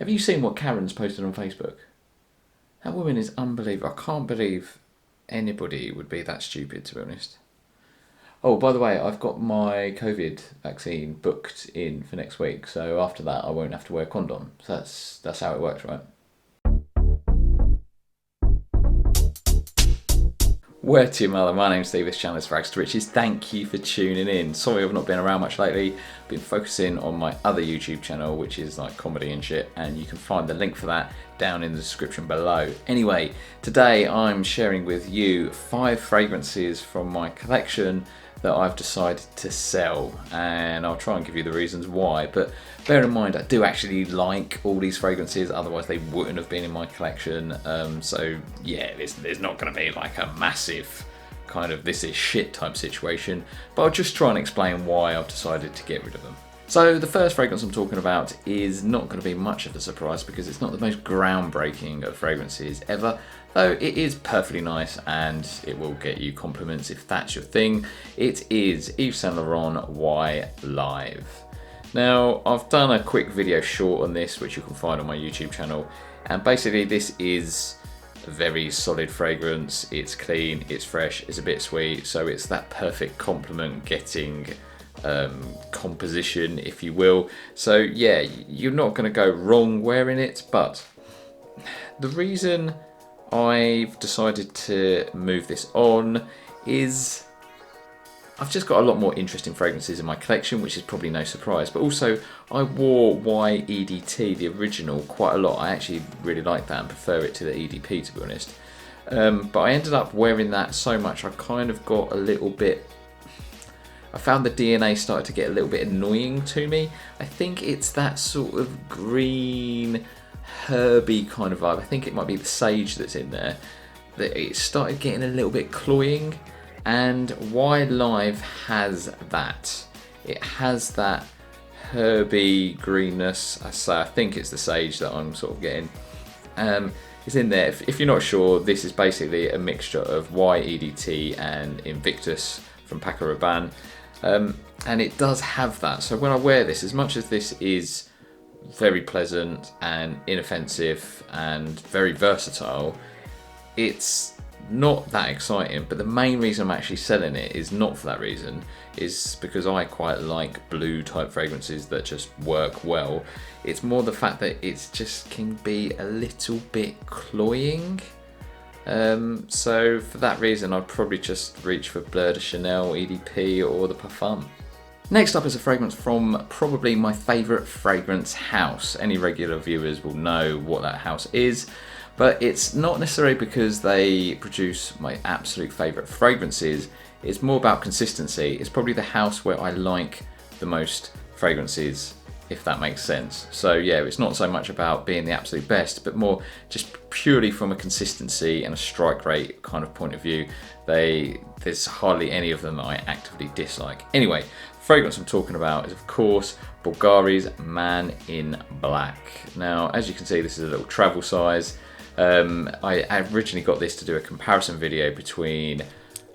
Have you seen what Karen's posted on Facebook? That woman is unbelievable. I can't believe anybody would be that stupid, to be honest. Oh, by the way, I've got my COVID vaccine booked in for next week, so after that I won't have to wear a condom. So that's how it works, right? Where to, mother? My name's Yves, channel is Frags to Riches. Thank you for tuning in. Sorry I've not been around much lately. I've been focusing on my other YouTube channel, which is like comedy and shit, and you can find the link for that down in the description below. Anyway, today I'm sharing with you 5 fragrances from my collection that I've decided to sell, and I'll try and give you the reasons why, but bear in mind I do actually like all these fragrances, otherwise they wouldn't have been in my collection. So yeah, there's not going to be like a massive kind of this is shit type situation, but I'll just try and explain why I've decided to get rid of them. So the first fragrance I'm talking about is not going to be much of a surprise because it's not the most groundbreaking of fragrances ever, though it is perfectly nice and it will get you compliments if that's your thing. It is Yves Saint Laurent Y Live. Now, I've done a quick video short on this, which you can find on my YouTube channel, and basically this is a very solid fragrance. It's clean, it's fresh, it's a bit sweet, so it's that perfect compliment getting composition, if you will. So yeah, you're not going to go wrong wearing it, but the reason I've decided to move this on is I've just got a lot more interesting fragrances in my collection, which is probably no surprise, but also I wore YEDT, the original, quite a lot. I actually really like that and prefer it to the EDP, to be honest. But I ended up wearing that so much I kind of got a little bit, I found the DNA started to get a little bit annoying to me. I think it's that sort of green, herby kind of vibe. I think it might be the sage that's in there. That it started getting a little bit cloying, and Y Live has that. It has that herby greenness. I think it's the sage that I'm sort of getting. It's in there. If you're not sure, this is basically a mixture of YEDT and Invictus from Paco Rabanne. And it does have that. So when I wear this, as much as this is very pleasant and inoffensive and very versatile, it's not that exciting. But the main reason I'm actually selling it is not for that reason, is because I quite like blue type fragrances that just work well. It's more the fact that it's just can be a little bit cloying. So for that reason I'd probably just reach for Bleu de Chanel, EDP or the Parfum. Next up is a fragrance from probably my favourite fragrance house. Any regular viewers will know what that house is, but it's not necessarily because they produce my absolute favourite fragrances. It's more about consistency. It's probably the house where I like the most fragrances, if that makes sense. So yeah, it's not so much about being the absolute best, but more just purely from a consistency and a strike rate kind of point of view. There's hardly any of them that I actively dislike. Anyway, the fragrance I'm talking about is of course Bulgari Man in Black. Now, as you can see, this is a little travel size. I originally got this to do a comparison video between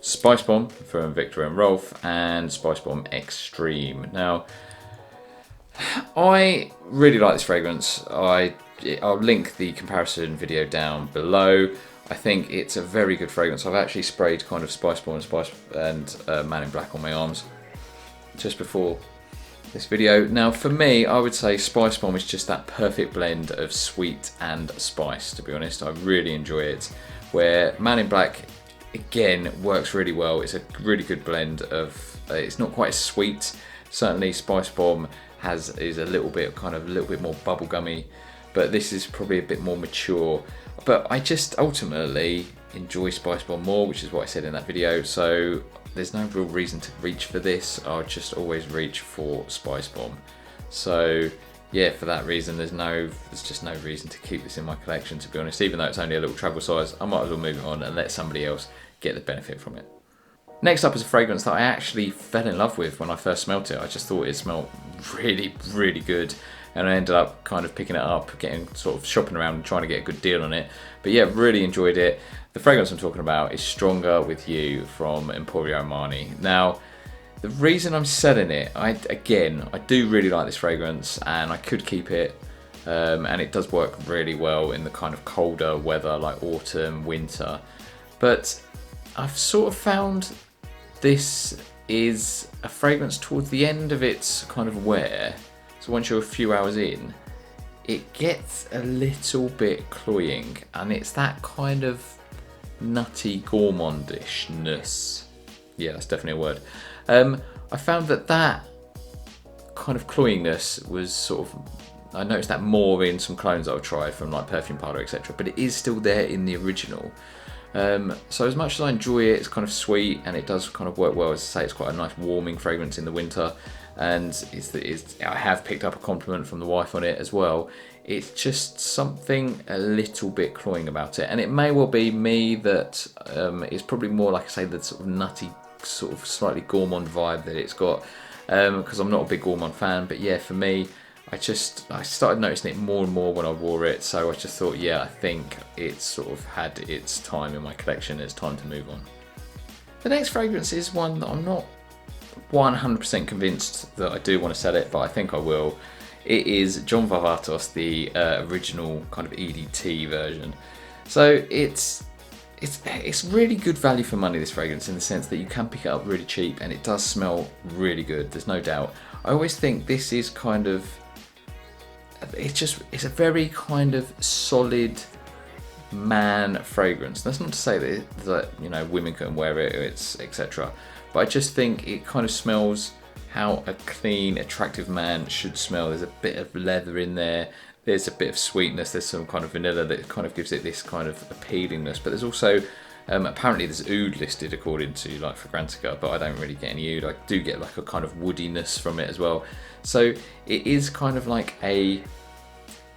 Spicebomb from Victor and Rolf and Spicebomb Extreme. Now, I really like this fragrance. I'll link the comparison video down below. I think it's a very good fragrance. I've actually sprayed kind of Spicebomb and Man in Black on my arms just before this video. Now for me, I would say Spicebomb is just that perfect blend of sweet and spice, to be honest. I really enjoy it. Where Man in Black, again, works really well. It's a really good blend of, it's not quite as sweet. Certainly Spicebomb is a little bit more bubblegummy, but this is probably a bit more mature. But I just ultimately enjoy Spicebomb more, which is what I said in that video. So there's no real reason to reach for this. I'll just always reach for Spicebomb. So yeah, for that reason, there's just no reason to keep this in my collection, to be honest. Even though it's only a little travel size, I might as well move it on and let somebody else get the benefit from it. Next up is a fragrance that I actually fell in love with when I first smelt it. I just thought it smelled really, really good, and I ended up kind of picking it up, getting sort of shopping around and trying to get a good deal on it. But yeah, really enjoyed it. The fragrance I'm talking about is Stronger With You from Emporio Armani. Now, the reason I'm selling it, I do really like this fragrance and I could keep it. and it does work really well in the kind of colder weather like autumn, winter. But I've sort of found this is a fragrance towards the end of its kind of wear. So once you're a few hours in, it gets a little bit cloying, and it's that kind of nutty gourmandishness. Yeah, that's definitely a word. I found that kind of cloyingness was sort of, I noticed that more in some clones I've tried from like Perfume Parlour, etc. But it is still there in the original. So as much as I enjoy it, it's kind of sweet and it does kind of work well. As I say, it's quite a nice warming fragrance in the winter, and I have picked up a compliment from the wife on it as well. It's just something a little bit cloying about it, and it may well be me that it's probably more, like I say, the sort of nutty, sort of slightly gourmand vibe that it's got, because I'm not a big gourmand fan. But yeah, for me, I started noticing it more and more when I wore it, so I just thought, yeah, I think it's sort of had its time in my collection. It's time to move on. The next fragrance is one that I'm not 100% convinced that I do want to sell it, but I think I will. It is John Varvatos, the original kind of EDT version. So it's really good value for money, this fragrance, in the sense that you can pick it up really cheap and it does smell really good, there's no doubt. I always think this is kind of, it's a very kind of solid man fragrance. That's not to say that you know, women couldn't wear it, it's etc. But I just think it kind of smells how a clean, attractive man should smell. There's a bit of leather in there. There's a bit of sweetness. There's some kind of vanilla that kind of gives it this kind of appealingness. But there's also apparently there's oud listed according to like Fragrantica, but I don't really get any oud. I do get like a kind of woodiness from it as well. So it is kind of like a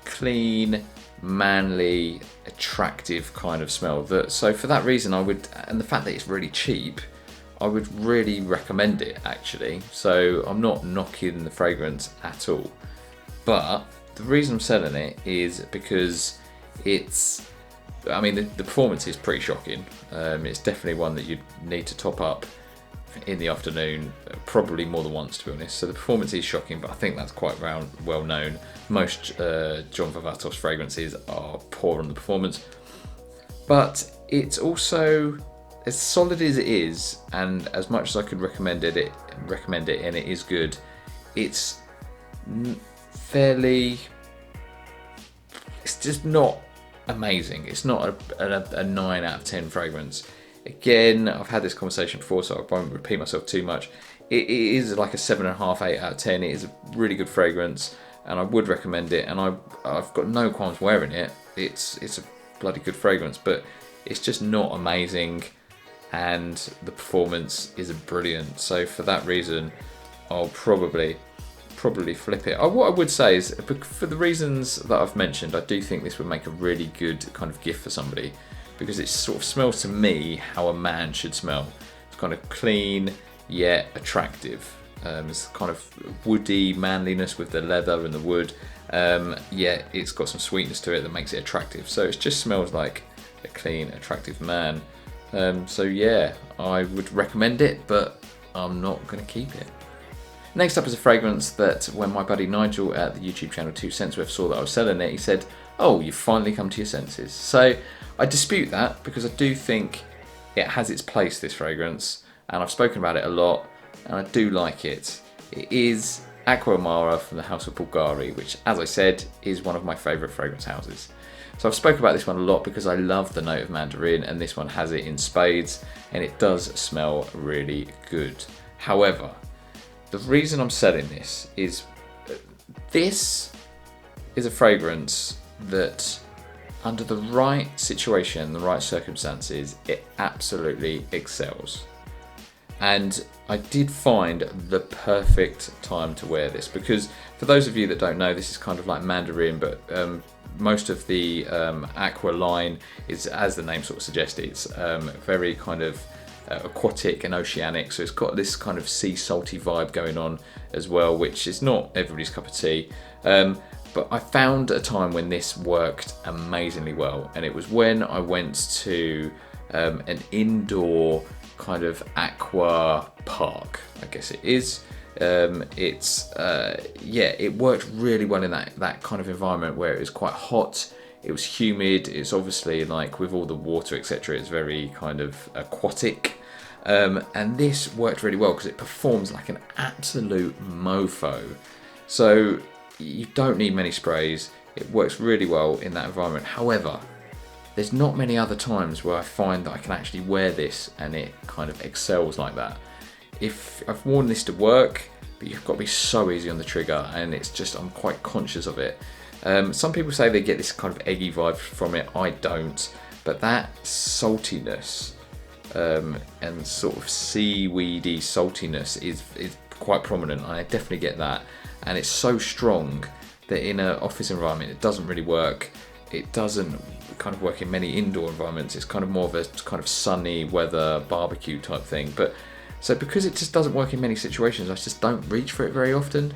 clean, manly, attractive kind of smell. So for that reason, I would, and the fact that it's really cheap, I would really recommend it actually. So I'm not knocking the fragrance at all, but the reason I'm selling it is because it's, I mean, the performance is pretty shocking. It's definitely one that you need to top up in the afternoon, probably more than once, to be honest. So the performance is shocking, but I think that's quite well known. Most John Varvatos fragrances are poor on the performance, but it's also, as solid as it is, and as much as I could recommend it, and it is good, it's fairly, it's just not amazing. It's not a 9 out of 10 fragrance. Again, I've had this conversation before, so I won't repeat myself too much. It is like a 7.5, 8 out of 10. It is a really good fragrance, and I would recommend it. And I've got no qualms wearing it. It's a bloody good fragrance, but it's just not amazing, and the performance isn't brilliant. So for that reason, I'll probably flip it. What I would say is, for the reasons that I've mentioned, I do think this would make a really good kind of gift for somebody, because it sort of smells to me how a man should smell. It's kind of clean yet attractive. It's kind of woody manliness with the leather and the wood. Yet it's got some sweetness to it that makes it attractive. So it just smells like a clean, attractive man. So yeah, I would recommend it, but I'm not going to keep it. Next up is a fragrance that when my buddy Nigel at the YouTube channel 2 Cents Worth saw that I was selling it, he said, "Oh, you've finally come to your senses." So I dispute that, because I do think it has its place, this fragrance, and I've spoken about it a lot, and I do like it. It is Aqua Mara from the house of Bulgari, which, as I said, is one of my favourite fragrance houses. So I've spoken about this one a lot because I love the note of mandarin, and this one has it in spades, and it does smell really good. However, the reason I'm selling this is a fragrance that, under the right situation, the right circumstances, it absolutely excels. And I did find the perfect time to wear this, because for those of you that don't know, this is kind of like mandarin, but most of the Aqua line is, as the name sort of suggests, it's very kind of aquatic and oceanic, so it's got this kind of sea salty vibe going on as well, which is not everybody's cup of tea. But I found a time when this worked amazingly well, and it was when I went to an indoor kind of aqua park, I guess it is. Yeah, it worked really well in that kind of environment where it was quite hot. It was humid. It's obviously like with all the water, etc. It's very kind of aquatic. And this worked really well because it performs like an absolute mofo. So you don't need many sprays. It works really well in that environment. However, there's not many other times where I find that I can actually wear this and it kind of excels like that. If I've worn this to work, but you've got to be so easy on the trigger, and it's just, I'm quite conscious of it. Some people say they get this kind of eggy vibe from it. I don't, but that saltiness and sort of seaweedy saltiness is quite prominent. I definitely get that, and it's so strong that in an office environment it doesn't really work. It doesn't kind of work in many indoor environments. It's kind of more of a kind of sunny weather barbecue type thing. But so because it just doesn't work in many situations, I just don't reach for it very often.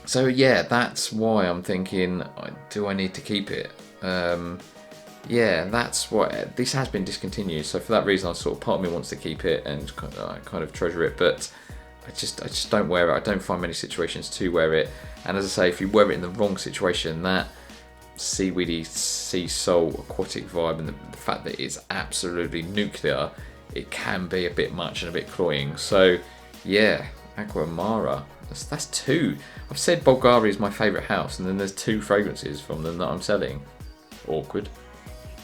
So yeah, that's why I'm thinking, do I need to keep it? Yeah, that's what, this has been discontinued. So for that reason, I sort of, part of me wants to keep it and kind of treasure it, but I just don't wear it. I don't find many situations to wear it. And as I say, if you wear it in the wrong situation, that seaweedy, sea salt, aquatic vibe, and the fact that it's absolutely nuclear, it can be a bit much and a bit cloying. So yeah, Aqua Mara. That's two. I've said Bulgari is my favourite house, and then there's 2 fragrances from them that I'm selling. Awkward.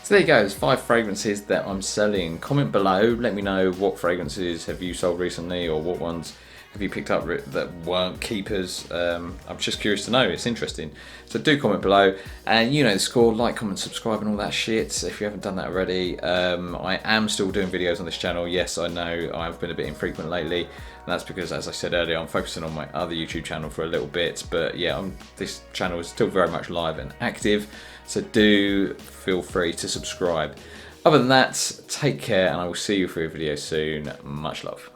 So there you go, there's 5 fragrances that I'm selling. Comment below, let me know what fragrances have you sold recently, or what ones have you picked up that weren't keepers. I'm just curious to know, it's interesting. So do comment below, and you know the score, like, comment, subscribe and all that shit if you haven't done that already. I am still doing videos on this channel. Yes, I know I've been a bit infrequent lately, and that's because, as I said earlier, I'm focusing on my other YouTube channel for a little bit, but yeah, this channel is still very much live and active, so do feel free to subscribe. Other than that, take care, and I will see you for a video soon. Much love.